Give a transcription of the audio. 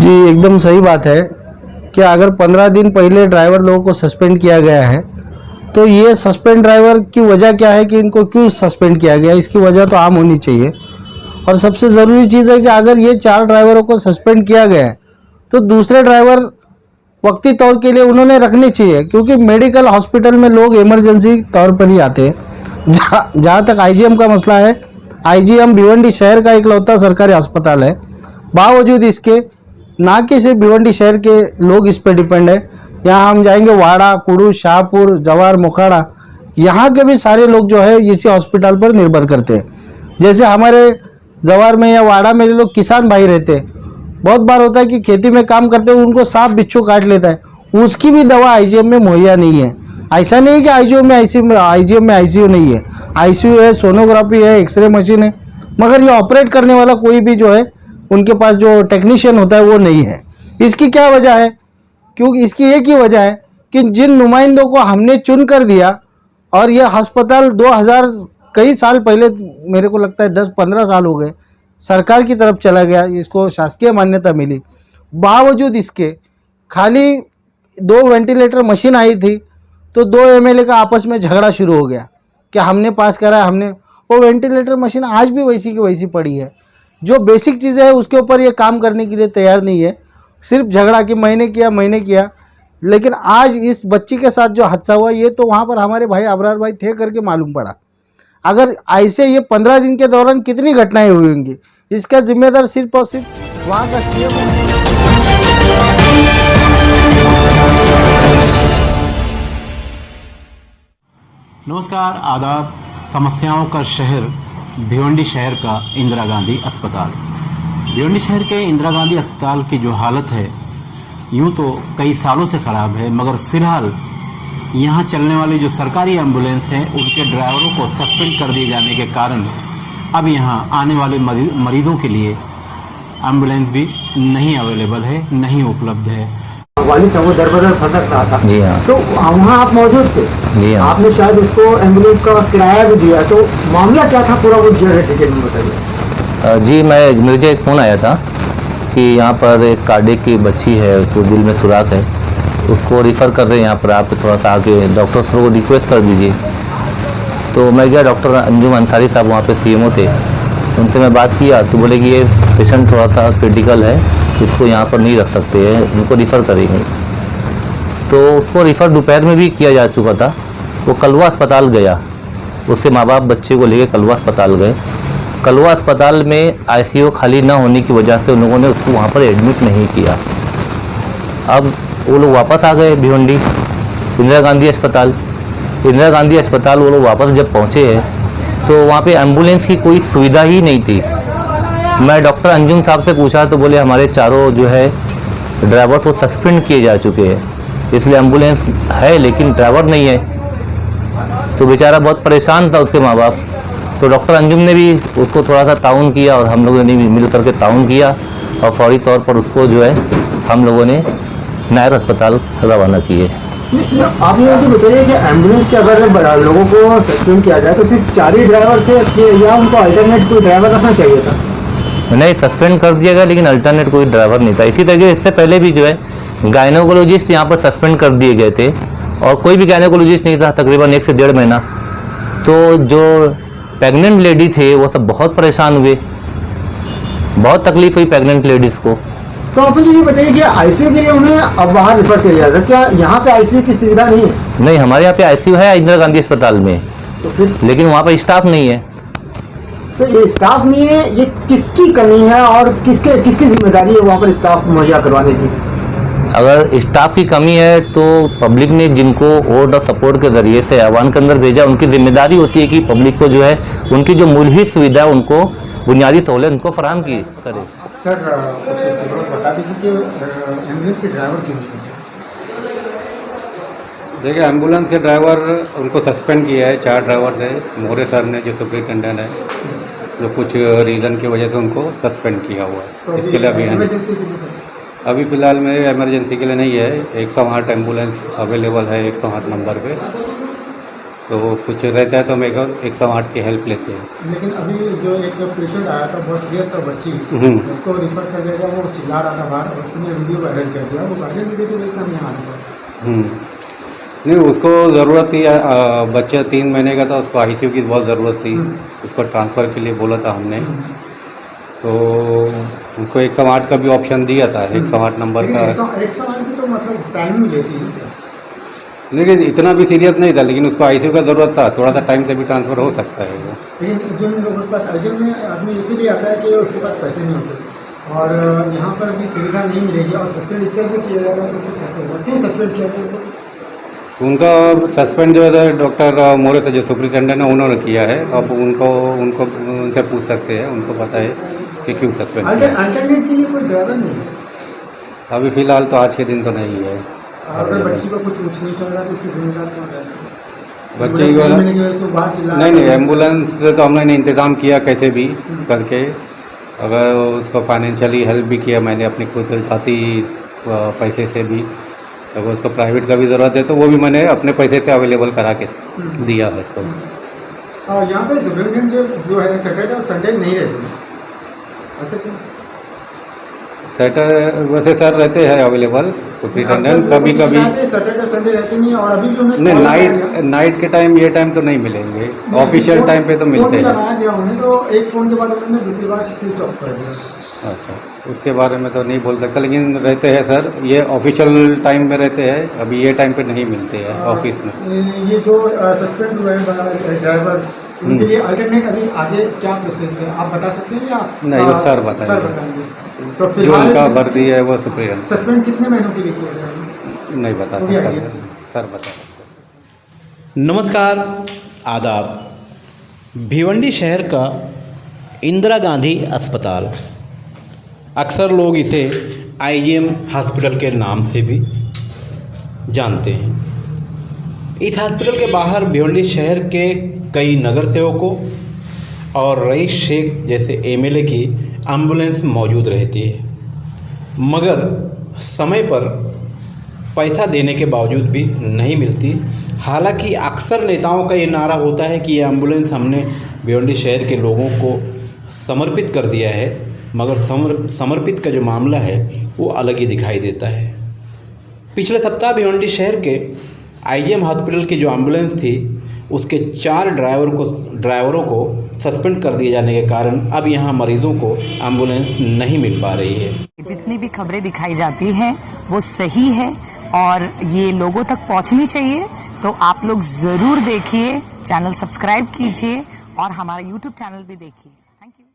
जी एकदम सही बात है कि अगर 15 दिन पहले ड्राइवर लोगों को सस्पेंड किया गया है तो ये सस्पेंड ड्राइवर की वजह क्या है कि इनको क्यों सस्पेंड किया गया, इसकी वजह तो आम होनी चाहिए। और सबसे ज़रूरी चीज़ है कि अगर ये 4 ड्राइवरों को सस्पेंड किया गया है तो दूसरे ड्राइवर वक्ती तौर के लिए उन्होंने रखने चाहिए, क्योंकि मेडिकल हॉस्पिटल में लोग इमरजेंसी तौर पर ही आते हैं। जहाँ तक आईजीएम का मसला है, आईजीएम भिवंडी शहर का इकलौता सरकारी अस्पताल है। बावजूद इसके ना कि सिर्फ भिवंडी शहर के लोग इस पर डिपेंड है, यहाँ हम जाएंगे वाड़ा, कुड़ू, शाहपुर, जवार, मोखाड़ा, यहाँ के भी सारे लोग जो है इसी हॉस्पिटल पर निर्भर करते हैं। जैसे हमारे जवार में या वाड़ा में लोग किसान भाई रहते हैं, बहुत बार होता है कि खेती में काम करते हुए उनको सांप बिच्छू काट लेता है, उसकी भी दवा आईजीएम में मुहैया नहीं है। ऐसा नहीं है कि आईजीएम में आईसीयू नहीं है, आईसीयू है, सोनोग्राफी है, एक्सरे मशीन है, मगर ये ऑपरेट करने वाला कोई भी जो है उनके पास जो टेक्नीशियन होता है वो नहीं है। इसकी क्या वजह है? क्योंकि इसकी एक ही वजह है कि जिन नुमाइंदों को हमने चुन कर दिया, और यह अस्पताल 2000 कई साल पहले, मेरे को लगता है 10-15 साल हो गए, सरकार की तरफ चला गया, इसको शासकीय मान्यता मिली। बावजूद इसके खाली 2 वेंटिलेटर मशीन आई थी तो 2 एमएलए का आपस में झगड़ा शुरू हो गया कि हमने पास करा, हमने। वो वेंटिलेटर मशीन आज भी वैसी की वैसी पड़ी है। जो बेसिक चीज़ें है उसके ऊपर ये काम करने के लिए तैयार नहीं है, सिर्फ झगड़ा कि मैंने किया। लेकिन आज इस बच्ची के साथ जो हादसा हुआ, ये तो वहाँ पर हमारे भाई अबरार भाई थे करके मालूम पड़ा। अगर ऐसे ये 15 दिन के दौरान कितनी घटनाएं हुई होंगी, इसका जिम्मेदार सिर्फ और सिर्फ वहाँ का सीएम है। नमस्कार, आदाब। समस्याओं का शहर भिवंडी शहर का इंदिरा गांधी अस्पताल। भिवंडी शहर के इंदिरा गांधी अस्पताल की जो हालत है, यूँ तो कई सालों से ख़राब है, मगर फ़िलहाल यहाँ चलने वाली जो सरकारी एम्बुलेंस हैं उनके ड्राइवरों को सस्पेंड कर दिए जाने के कारण अब यहाँ आने वाले मरीजों के लिए एम्बुलेंस भी नहीं अवेलेबल है, नहीं उपलब्ध है। वालिद था वो दर बदर भटक रहा था। जी हाँ। तो वहाँ आप मौजूद थे। जी हाँ। आपने शायद उसको एम्बुलेंस का किराया भी दिया, तो मामला क्या था पूरा, वो डिटेल में बताइए। जी, मुझे एक फ़ोन आया था कि यहाँ पर एक कार्डियक की बच्ची है, उसको दिल में सुराख है, उसको रिफ़र कर रहे हैं यहाँ पर, आप थोड़ा सा आके डॉक्टर को रिक्वेस्ट कर दीजिए। तो मैं गया, डॉक्टर अंजुम अंसारी साहब वहाँ पे सीएमओ थे, उनसे मैं बात किया तो बोले कि ये पेशेंट थोड़ा सा क्रिटिकल है, इसको यहाँ पर नहीं रख सकते हैं, उनको रिफ़र करेंगे। तो उसको रिफ़र दोपहर में भी किया जा चुका था। वो कलवा अस्पताल गया, उसके माँ बाप बच्चे को लेकर कलवा अस्पताल गए। कलवा अस्पताल में आईसीयू खाली ना होने की वजह से उन लोगों ने उसको वहाँ पर एडमिट नहीं किया। अब वो लोग वापस आ गए भिवंडी इंदिरा गांधी अस्पताल। इंदिरा गांधी अस्पताल वो लोग वापस जब पहुँचे हैं तो वहाँ पे एम्बुलेंस की कोई सुविधा ही नहीं थी। मैं डॉक्टर अंजुम साहब से पूछा तो बोले हमारे चारों जो है ड्राइवर को सस्पेंड किए जा चुके हैं, इसलिए एम्बुलेंस है लेकिन ड्राइवर नहीं है। तो बेचारा बहुत परेशान था, उसके माँ बाप। तो डॉक्टर अंजुम ने भी उसको थोड़ा सा ताउन किया और हम लोगों ने भी मिल करके ताउन किया, और फौरी तौर पर उसको जो है हम लोगों ने नायर अस्पताल रवाना किए। आप ये मुझे बताइए कि एम्बुलेंस के अगर लोगों को सस्पेंड किया जाए तो सिर्फ 4 ही ड्राइवर थे या उनको अल्टरनेट कोई ड्राइवर रखना चाहिए था? नहीं, सस्पेंड कर दिया गया लेकिन अल्टरनेट कोई ड्राइवर नहीं था। इसी तरीके इससे पहले भी जो है गायनोकोलॉजिस्ट यहाँ पर सस्पेंड कर दिए गए थे और कोई भी गायनोकोलॉजिस्ट नहीं था तकरीबन 1 से 1.5 महीना। तो जो प्रेग्नेंट लेडी थे वो सब बहुत परेशान हुए, बहुत तकलीफ हुई प्रेग्नेंट लेडीज़ को। तो आप मुझे ये बताइए कि आईसीयू के लिए उन्हें अब बाहर रिफर किया जाता है, क्या यहाँ पे आईसीयू की सुविधा नहीं है? नहीं, हमारे यहाँ पे आईसीयू है इंदिरा गांधी अस्पताल में, तो फिर लेकिन वहाँ पर स्टाफ नहीं है। तो ये स्टाफ नहीं है, ये किसकी कमी है और किसकी जिम्मेदारी है वहाँ पर स्टाफ मुहैया करवाने की? अगर स्टाफ की कमी है तो पब्लिक ने जिनको वोट और सपोर्ट के जरिए से आह्वान के अंदर भेजा, उनकी जिम्मेदारी होती है कि पब्लिक को जो है उनकी जो मूलभूत सुविधा है, उनको बुनियादी सहूलियत उनको फराहम की करे। सर बता दीजिए कि एम्बुलेंस के ड्राइवर क्यों नहीं? देखिए, एम्बुलेंस के ड्राइवर उनको सस्पेंड किया है। 4 ड्राइवर थे, मोरे सर ने जो सुपरिटेंडेंट है, जो कुछ रीज़न की वजह से उनको सस्पेंड किया हुआ है। तो इसके लिए अभी फ़िलहाल में इमरजेंसी के लिए नहीं है। 108 एम्बुलेंस अवेलेबल है 108 नंबर पे। तो कुछ रहता है तो हम 108 की हेल्प लेते हैं। लेकिन अभी जो एक पेशेंट आया था बहुत सीरियस था बच्ची, उसको रिफर कर दिया गया, वो चिल्ला रहा था बाहर, और उसने वीडियो वायरल कर दिया, वो वायरल वीडियो की वजह से हम यहाँ आए थे। नहीं, उसको ज़रूरत थी, बच्चा 3 महीने का था, उसको आईसीयू की बहुत ज़रूरत थी, उसको ट्रांसफ़र के लिए बोला था हमने, तो उनको 108 का भी ऑप्शन दिया था, 108 नंबर का। 108 की तो मतलब टाइम लेती है, लेकिन इतना भी सीरियस नहीं था, लेकिन उसको आईसीयू का ज़रूरत था, थोड़ा सा टाइम से भी ट्रांसफ़र हो सकता है वो। लेकिन जिन लोगों के पास अर्जेंट में आदमी इसीलिए आता है कि उसके पास पैसे नहीं होते, और यहाँ पर भी सुविधा नहीं मिलेगी, और सस्पेंड इस तरह से किया जाएगा तो फिर कैसे होगा? क्यों सस्पेंड किया गया? उनका सस्पेंड जो है डॉक्टर मोरे थे जो सुपरिटेंडेंट है, उन्होंने किया है। अब उनको उनसे पूछ सकते हैं, उनको पता है कि क्यों सस्पेंड किया। अल्टरनेट के लिए कोई ड्राइवर नहीं है अभी फ़िलहाल तो आज के दिन तो नहीं है। अगर बच्ची को कुछ नहीं चल रहा तो इसकी जिम्मेदार कौन रहेगा? बच्चे को मिलने की वजह से बाहर चिल्ला रहा नहीं, है। एम्बुलेंस से तो हमने इंतज़ाम किया कैसे भी करके, अगर उसको फाइनेंशियली हेल्प भी किया मैंने अपने खुद जाती पैसे से भी। अगर उसको प्राइवेट का भी ज़रूरत है तो वो भी मैंने अपने पैसे से अवेलेबल करा के दिया है सब। और यहाँ पे सुपरिटेंडेंट जो है सैटरडे और संडे नहीं रहती, ऐसे क्यों? सैटरडे वैसे सर रहते हैं अवेलेबल सुपरिटेंडेंट, कभी कभी सैटरडे संडे रहते नहीं, और अभी तो नहीं, नाइट के टाइम ये टाइम तो नहीं मिलेंगे, ऑफिशियल टाइम पे तो मिलते हैं। लगाया गया उन्हें, तो एक फ़ोन के बाद उन्होंने दूसरी बार स्विच ऑफ कर दिया। अच्छा, उसके बारे में तो नहीं बोल सकता, लेकिन रहते हैं सर, ये ऑफिशियल टाइम में रहते हैं, अभी ये टाइम पे नहीं मिलते हैं ऑफिस में। ये जो सस्पेंड हुए हैं ड्राइवर, उनके लिए अल्टरनेट अभी आगे क्या प्रोसेस है आप बता सकते हैं, या नहीं, वो सर बताएंगे। सर बताएंगे। तो जो फिलहाल उनका वर्दी है वो सुप्रीम सस्पेंड कितने महीनों के लिए किया जाएगा? नहीं बता वो भी सकता, आइडिया। सर बता सकते। नमस्कार, आदाब। भिवंडी शहर का इंदिरा गांधी अस्पताल, अक्सर लोग इसे आईजीएम हॉस्पिटल के नाम से भी जानते हैं। इस हॉस्पिटल के बाहर भिवंडी शहर के कई नगर सेवकों और रईस शेख जैसे एमएलए की एम्बुलेंस मौजूद रहती है, मगर समय पर पैसा देने के बावजूद भी नहीं मिलती। हालांकि अक्सर नेताओं का ये नारा होता है कि ये एम्बुलेंस हमने भिवंडी शहर के लोगों को समर्पित कर दिया है, मगर समर्पित का जो मामला है वो अलग ही दिखाई देता है। पिछले सप्ताह भिवंडी शहर के आईजीएम हॉस्पिटल की जो एम्बुलेंस थी उसके 4 ड्राइवरों को सस्पेंड कर दिए जाने के कारण अब यहाँ मरीजों को एम्बुलेंस नहीं मिल पा रही है। जितनी भी खबरें दिखाई जाती हैं वो सही है और ये लोगों तक पहुंचनी चाहिए, तो आप लोग ज़रूर देखिए, चैनल सब्सक्राइब कीजिए और हमारा यूट्यूब चैनल भी देखिए। Thank you.